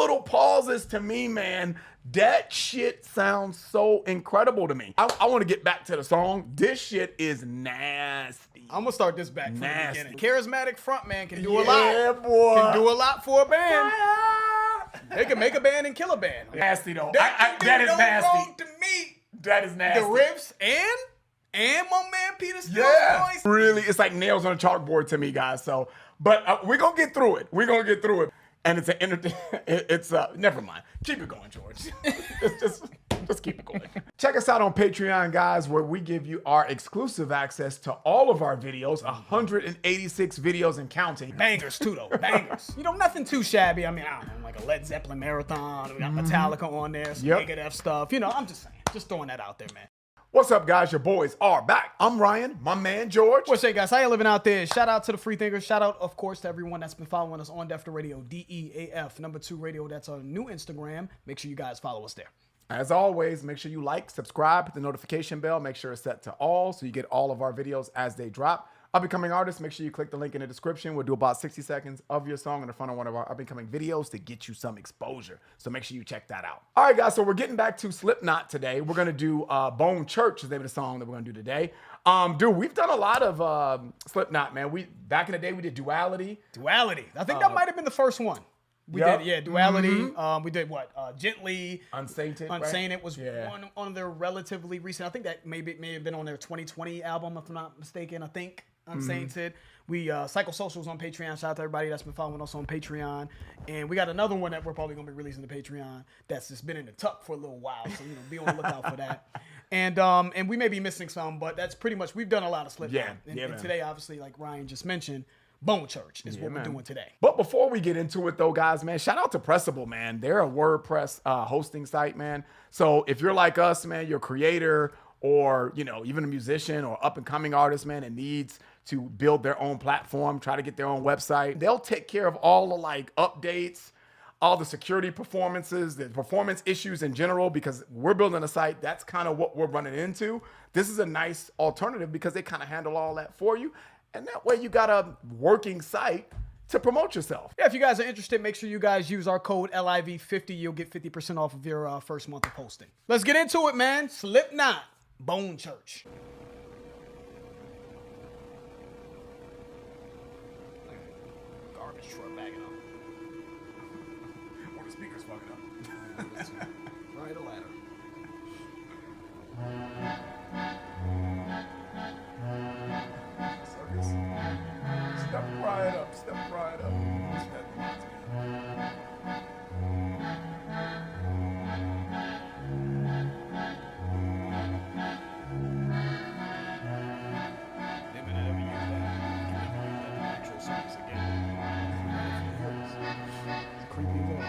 little pauses to me, man, that shit sounds so incredible to me. I want to get back to the song. This shit is nasty. I'm gonna start this back from the beginning. Charismatic frontman can do a lot. Yeah, boy. Can do a lot for a band. They can make a band and kill a band. Nasty though. That is nasty. Wrong to me. That is nasty. The riffs and my man Peter Steele's voice. Really, it's like nails on a chalkboard to me, guys. So, but we're gonna get through it. We're gonna get through it. And it's never mind. Keep it going, George. just keep it going. Check us out on Patreon, guys, where we give you our exclusive access to all of our videos, 186 videos and counting. Bangers too, though. Bangers. You know, nothing too shabby. I mean, I don't know, like a Led Zeppelin marathon. We got Metallica on there, some Megadeth stuff. You know, I'm just saying, just throwing that out there, man. What's up, guys? Your boys are back. I'm Ryan, my man George. What's up, guys? How you living out there? Shout out to the free thinkers. Shout out, of course, to everyone that's been following us on Defter Radio, DEAF, #2 Radio. That's our new Instagram. Make sure you guys follow us there. As always, make sure you like, subscribe, hit the notification bell. Make sure it's set to all so you get all of our videos as they drop. Up-and-coming artists, make sure you click the link in the description. We'll do about 60 seconds of your song in the front of one of our up-and-coming videos to get you some exposure. So make sure you check that out. All right, guys, so we're getting back to Slipknot today. We're going to do Bone Church is the name of the song that we're going to do today. Dude, we've done a lot of Slipknot, man. Back in the day, we did Duality. I think that might have been the first one. We did Duality. We did what? Gently. Unsainted. Unsainted was one on their relatively recent. I think that may have been on their 2020 album, if I'm not mistaken. I think Unsainted. We Psychosocials on Patreon. Shout out to everybody that's been following us on Patreon. And we got another one that we're probably gonna be releasing to Patreon that's just been in the tuck for a little while. So be on the lookout for that. And we may be missing some, but that's pretty much we've done a lot of Slipknot. And today, obviously, like Ryan just mentioned, Bone Church is what we're doing today. But before we get into it, though, guys, man, shout out to Pressable, man. They're a WordPress hosting site, man. So if you're like us, man, you're a creator or, even a musician or up-and-coming artist, man, that needs to build their own platform, try to get their own website, they'll take care of all the, updates, all the security performances, the performance issues in general, because we're building a site. That's kind of what we're running into. This is a nice alternative because they kind of handle all that for you. And that way you got a working site to promote yourself. Yeah, if you guys are interested, make sure you guys use our code LIV50. You'll get 50% off of your first month of posting. Let's get into it, man. Slipknot, Bone Church. Garbage truck bagging up. Or the speakers fucking up. Right, a ladder. Step right up, step right up. They may not ever use that actual service again. It's creepy as hell.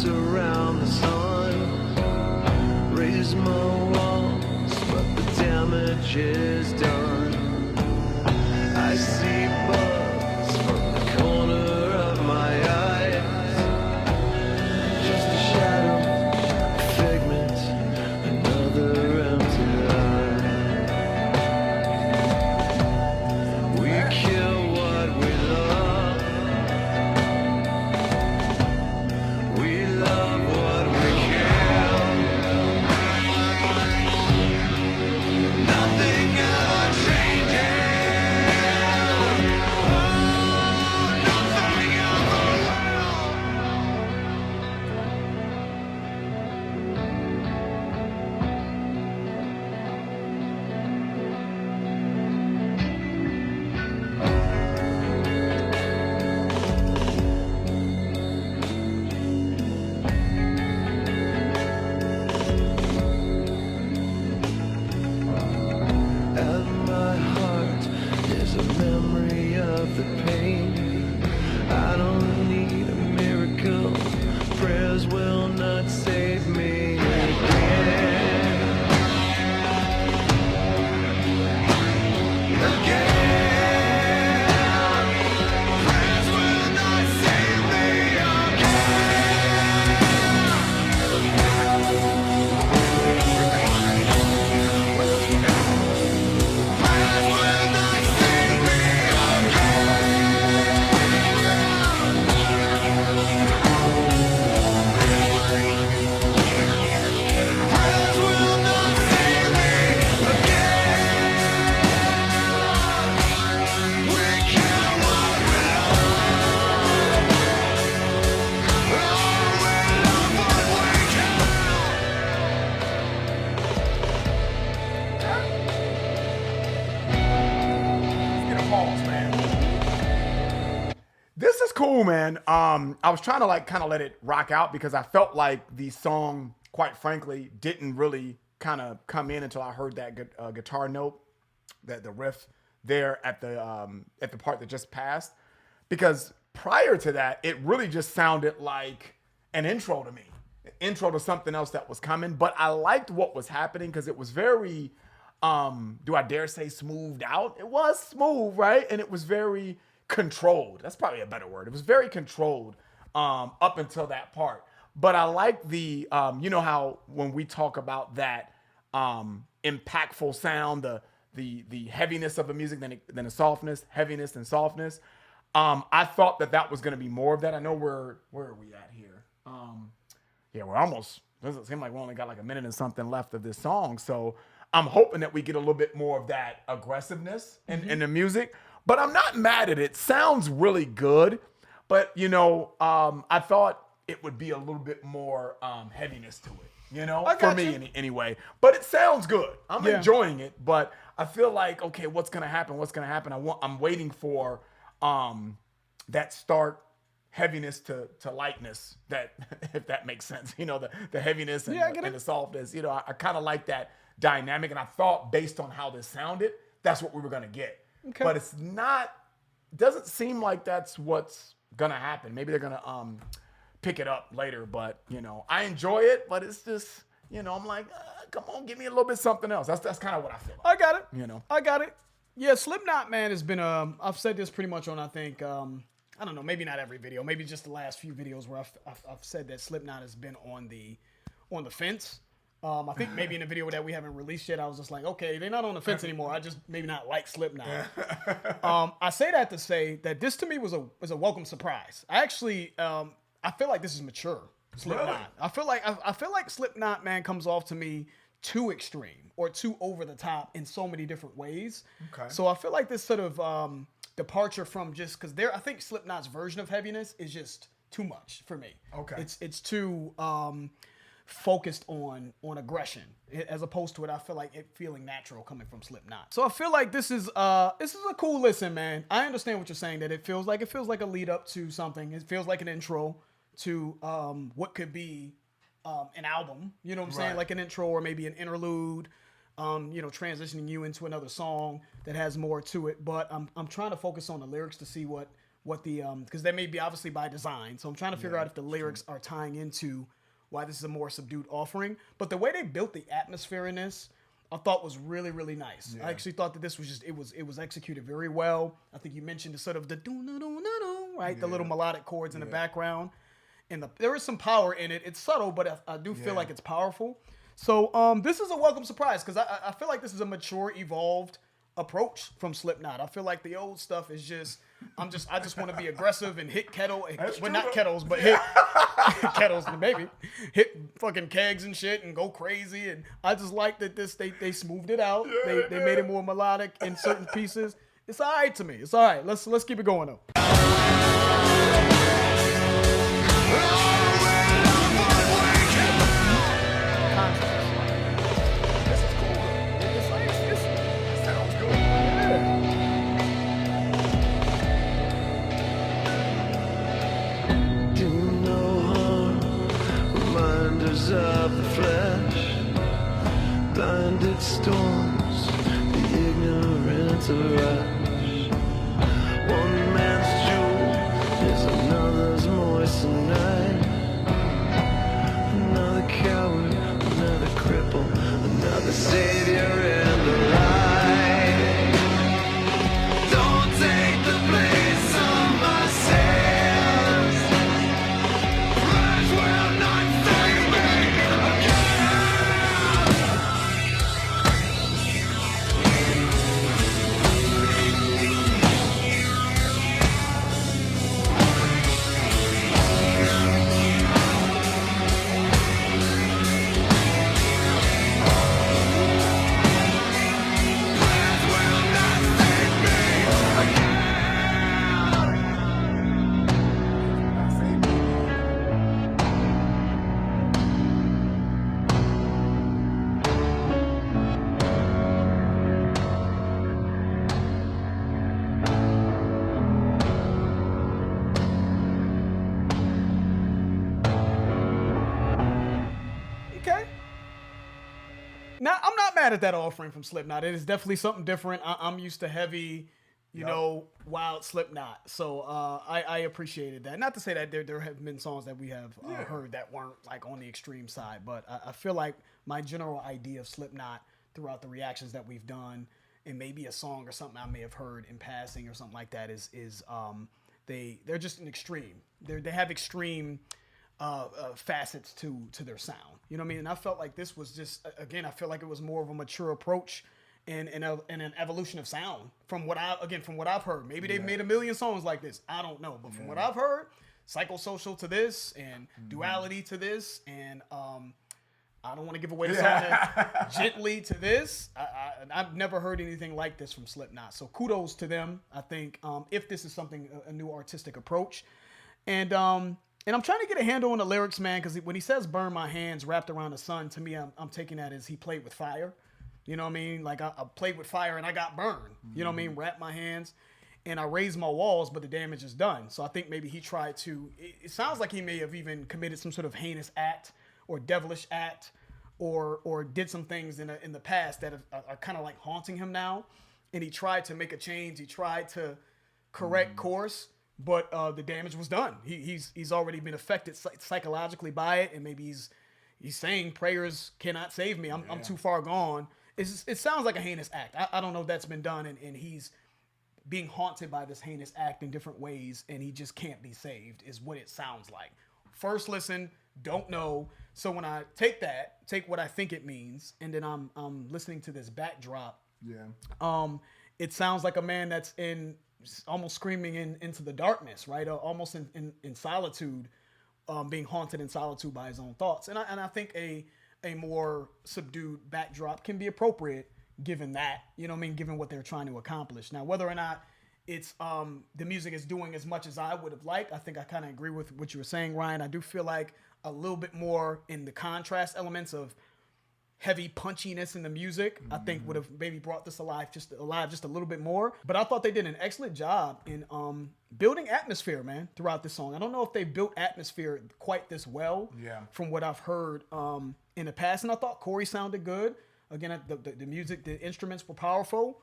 Around the sun, raise my walls, but the damage is done. I see bugs from the corner of my eyes, just a shadow, a figment, another empty lie. We kill what we love. We love what we kill. Nothing ever man. I was trying to like kind of let it rock out because I felt like the song, quite frankly, didn't really kind of come in until I heard that guitar note, that the riff there at the part that just passed. Because prior to that, it really just sounded like an intro to me, an intro to something else that was coming. But I liked what was happening because it was very, do I dare say, smoothed out? It was smooth, right? And it was very controlled. That's probably a better word. It was very controlled up until that part. But I like the, you know how when we talk about that impactful sound, the heaviness of the music, then the softness, heaviness and softness. I thought that was going to be more of that. I know where are we at here? Yeah, we're almost, doesn't seem like we only got like a minute and something left of this song. So I'm hoping that we get a little bit more of that aggressiveness in the music. But I'm not mad at it. Sounds really good. But, you know, I thought it would be a little bit more heaviness to it, you know, for me anyway. But it sounds good. I'm enjoying it. But I feel like, okay, what's going to happen? What's going to happen? I'm waiting for that start heaviness to lightness, that if that makes sense, you know, the heaviness and the softness, you know, I kind of like that dynamic. And I thought based on how this sounded, that's what we were going to get. Okay. But it's not, doesn't seem like that's what's going to happen. Maybe they're going to pick it up later, but you know, I enjoy it, but it's just, you know, I'm like, come on, give me a little bit something else. That's kind of what I feel like. I got it. You know, I got it. Yeah, Slipknot, man, has been, I've said this pretty much on, I think, I don't know, maybe not every video, maybe just the last few videos where I've said that Slipknot has been on the fence. I think maybe in a video that we haven't released yet, I was just like, okay, they're not on the fence anymore. I just maybe not like Slipknot. I say that to say that this to me was a welcome surprise. I actually, I feel like this is mature Slipknot. Really? I feel like Slipknot, man, comes off to me too extreme or too over the top in so many different ways. Okay. So I feel like this sort of departure from just because I think Slipknot's version of heaviness is just too much for me. Okay. It's too focused on aggression as opposed to it. I feel like it feeling natural coming from Slipknot. So I feel like this is a cool listen, man. I understand what you're saying, that it feels like a lead up to something. It feels like an intro to what could be an album. You know what I'm saying? Like an intro or maybe an interlude. You know, transitioning you into another song that has more to it. But I'm trying to focus on the lyrics to see what the because they may be obviously by design. So I'm trying to figure out if the lyrics are tying into why this is a more subdued offering. But the way they built the atmosphere in this, I thought was really, really nice. Yeah. I actually thought that this was just, it was executed very well. I think you mentioned the sort of the right, the little melodic chords in the background, and there is some power in it. It's subtle, but I do feel like it's powerful. So this is a welcome surprise because I feel like this is a mature, evolved approach from Slipknot. I feel like the old stuff is just I just want to be aggressive and hit not kettles, but hit kettles maybe, hit fucking kegs and shit and go crazy. And I just like that they smoothed it out. They made it more melodic in certain pieces. It's all right to me. It's all right. Let's keep it going though. Of the flesh, blinded storms, the ignorance of rush. One man's jewel is another's moistened night. Another coward, another cripple, another savior in the light. Don't take the place of my sins. Prayers will not save me. mad at that offering from Slipknot. It is definitely something different. I'm used to heavy, you know, wild Slipknot. So I appreciated that. Not to say that there have been songs that we have heard that weren't like on the extreme side, but I feel like my general idea of Slipknot throughout the reactions that we've done, and maybe a song or something I may have heard in passing or something like that, is they're just an extreme. They have extreme facets to their sound. You know what I mean? And I felt like this was just, again, I feel like it was more of a mature approach and an evolution of sound from what I've heard. Maybe they've made a million songs like this. I don't know. But from what I've heard, psychosocial to this and duality to this and I don't want to give away the song that gently to this. I've never heard anything like this from Slipknot. So kudos to them. I think if this is something, a new artistic approach. And I'm trying to get a handle on the lyrics, man, because when he says burn my hands wrapped around the sun, to me, I'm taking that as he played with fire. You know what I mean? Like I played with fire and I got burned. You know what I mean? Wrap my hands and I raised my walls, but the damage is done. So I think maybe he tried to, it sounds like he may have even committed some sort of heinous act or devilish act or did some things in the past that are kind of like haunting him now. And he tried to make a change. He tried to correct course, but the damage was done. He's already been affected psychologically by it. And maybe he's saying prayers cannot save me. I'm too far gone. It sounds like a heinous act. I don't know if that's been done, and he's being haunted by this heinous act in different ways, and he just can't be saved, is what it sounds like. First listen, don't know. So when I take what I think it means, and then I'm listening to this backdrop. Yeah. It sounds like a man that's almost screaming into the darkness, right? Almost in solitude, being haunted in solitude by his own thoughts. And I think a more subdued backdrop can be appropriate given that, you know what I mean, given what they're trying to accomplish. Now, whether or not it's the music is doing as much as I would have liked, I think I kind of agree with what you were saying, Ryan. I do feel like a little bit more in the contrast elements of heavy punchiness in the music, I think would have maybe brought this alive just a little bit more. But I thought they did an excellent job in building atmosphere, man, throughout this song. I don't know if they built atmosphere quite this well from what I've heard in the past. And I thought Corey sounded good. Again, the music, the instruments were powerful.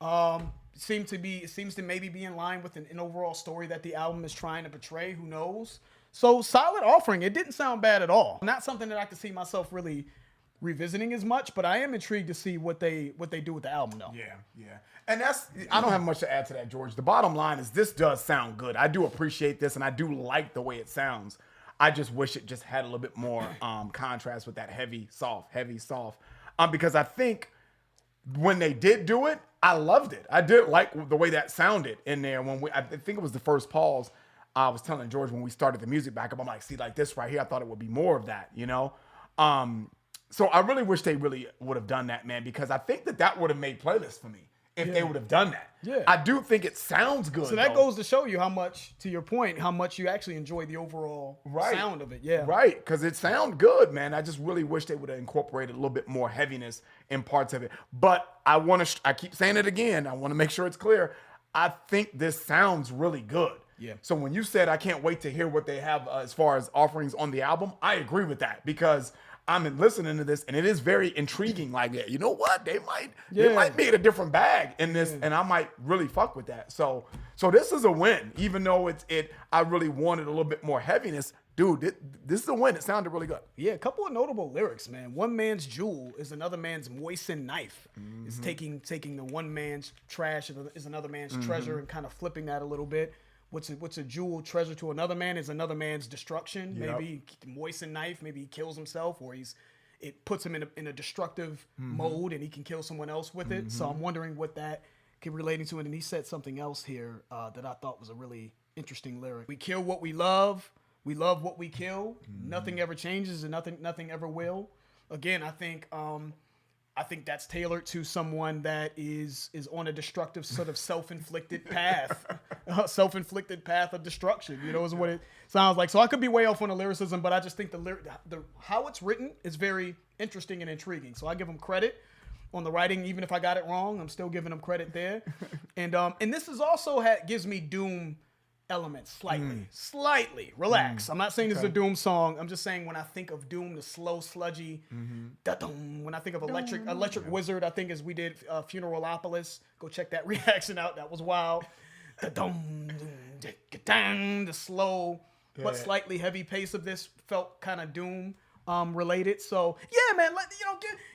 It seems to maybe be in line with an overall story that the album is trying to portray. Who knows? So solid offering. It didn't sound bad at all. Not something that I could see myself really revisiting as much, but I am intrigued to see what they do with the album, though. Yeah. And I don't have much to add to that, George. The bottom line is this does sound good. I do appreciate this, and I do like the way it sounds. I just wish it just had a little bit more contrast with that heavy, soft. Because I think when they did do it, I loved it. I did like the way that sounded in there. I think it was the first pause. I was telling George when we started the music back up, I'm like, see, like this right here, I thought it would be more of that, you know? So I really wish they really would have done that, man, because I think that would have made playlists for me if they would have done that. Yeah. I do think it sounds good. So that goes to show you how much, to your point, how much you actually enjoy the overall sound of it. Yeah. Right, because it sounds good, man. I just really wish they would have incorporated a little bit more heaviness in parts of it. But I keep saying it again. I want to make sure it's clear. I think this sounds really good. Yeah. So when you said I can't wait to hear what they have as far as offerings on the album, I agree with that because I'm listening to this and it is very intriguing. Like, you know what? They might be in a different bag in this, and I might really fuck with that. So this is a win, even though I really wanted a little bit more heaviness. Dude, this is a win. It sounded really good. Yeah, a couple of notable lyrics, man. One man's jewel is another man's moistened knife. It's taking the one man's trash is another man's treasure and kind of flipping that a little bit. What's a jewel treasure to another man is another man's destruction. Yep. Maybe moistened knife. Maybe he kills himself, or it puts him in a destructive mode, and he can kill someone else with it. So I'm wondering what that can relate to. And he said something else here that I thought was a really interesting lyric. We kill what we love. We love what we kill. Nothing ever changes, and nothing ever will. Again, I think that's tailored to someone that is on a destructive sort of self-inflicted path, of destruction. You know, is what it sounds like. So I could be way off on the lyricism, but I just think the how it's written is very interesting and intriguing. So I give them credit on the writing, even if I got it wrong. I'm still giving them credit there. And this is also gives me Doom elements slightly. Relax. I'm not saying this is a Doom song. I'm just saying when I think of Doom, the slow, sludgy, da-dum. When I think of Electric Wizard, I think as we did Funeralopolis. Go check that reaction out. That was wild. Da-dum, the slow but slightly heavy pace of this felt kind of Doom related. So yeah, man,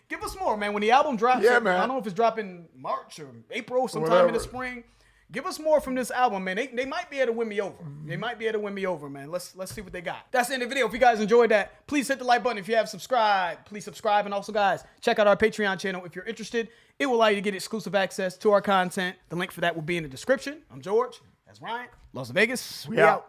give us more, man. When the album drops, Yeah, man. I don't know if it's dropping March or April, sometime in the spring. Give us more from this album, man. They might be able to win me over. They might be able to win me over, man. Let's see what they got. That's the end of the video. If you guys enjoyed that, please hit the like button. If you have subscribed, please subscribe. And also, guys, check out our Patreon channel if you're interested. It will allow you to get exclusive access to our content. The link for that will be in the description. I'm George. That's Ryan. Las Vegas. We out.